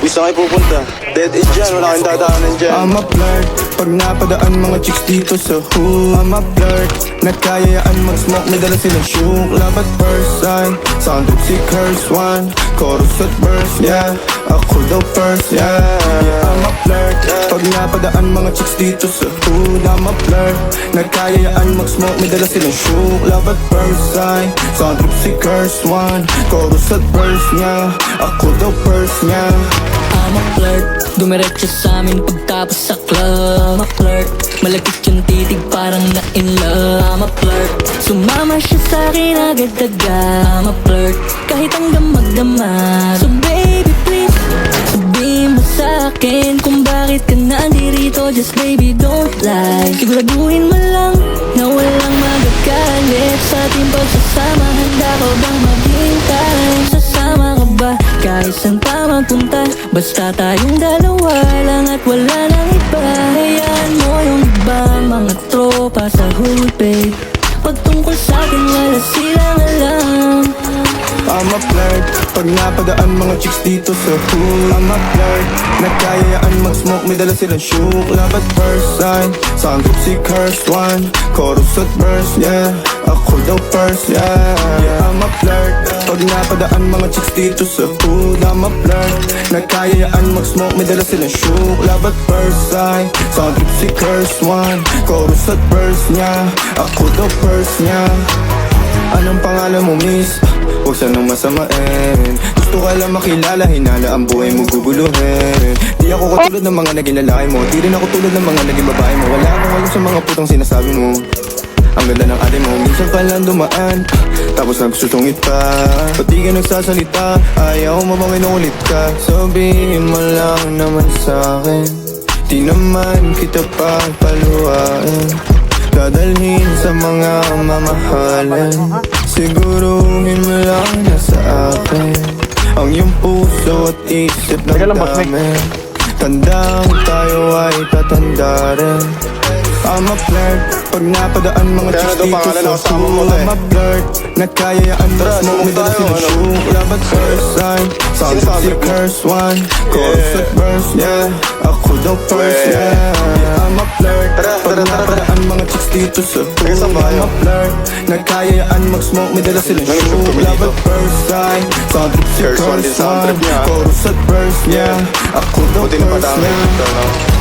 Di saan kayo pupunta? Dead end dyan, wala kayong dadaanan dyan. I'm a flirt, pag napadaan mga chicks dito sa hood. I'm a flirt, nagkayayaan mag-smoke, may dala silang shook. Love at first sight, sound trip si curse one. Chorus at verse, yeah, ako daw first, yeah. I'm a flirt, pag napadaan mga chicks dito sa hood. I'm a flirt, nagkayayaan mag-smoke, may dala silang shook. Love at first sight, sound trip si curse one. Chorus at verse, yeah, ako daw first, yeah. I'm a flirt, dumiretso sa amin pagtapos sa club. I'm a flirt, malapit yung titig parang na-in love. I'm a flirt, sumama siya sa'kin agad-agad. I'm a flirt, kahit hanggang magdamag. So baby please, sabihin mo sa'kin kung bakit ka nandirito. Just baby don't lie, siguraduhin mo lang na walang magagalit sa ating pagsasama. Handa ka bang maghintay? Sasama ka ba kahit saan pa magpunta? Basta tayong dalawa lang at wala nang iba. Hayaan mo yung ibang mga tropa sa hood, babe. Pagtungkol sa'kin wala silang alam. I'm a flirt, pag napadaan mga chicks dito sa hood. I'm a flirt, nagkayayaan mag-smoke, may dala silang shook. Love at first sight, sound trip si curse one. Chorus at verse, yeah, ako daw first, yeah. I'm a flirt, pag napadaan mga chicks dito sa hood. I'm a flirt, nagkayayaan mag-smoke, may dala silang shook. Love at first sight, sound trip si curse one. Chorus at verse, yeah, ako daw first, yeah. Anong pangalan mo, miss? Huwag sanang masamain. Gusto ka lang makilala, hinala ang buhay mo guguluhin. Di ako katulad ng mga naging lalaki mo, di rin ako tulad ng mga naging babae mo. Wala akong alam sa mga putang sinasabi mo. Ang ganda ng ate mo, minsan pa lang dumaan, tapos nagsusungit pa. Ba't di ka nagsasalita? Ayaw mo bang inulit ka? Sabihin mo lang naman sa'kin, di naman kita papaluhain. Dadalhin sa mga mamahalan, siguruhin mo lang na sa akin ang iyong puso at isip ng dami. Tandang tayo ay tatanda rin. I'm a flirt, pag napadaan mga chicks dito sa hood. I'm a flirt, nagkayayaan mag-smoke, may dala silang shook. Love at first sight, sound trip si curse one. Chorus at verse, yeah, ako daw first, yeah. I'm a flirt, pag napadaan mga chicks dito sa hood. I'm a flirt, nagkayayaan mag-smoke, may dala silang shook. Love at first sight, sound trip si curse one. Chorus at verse, yeah, ako daw first, yeah.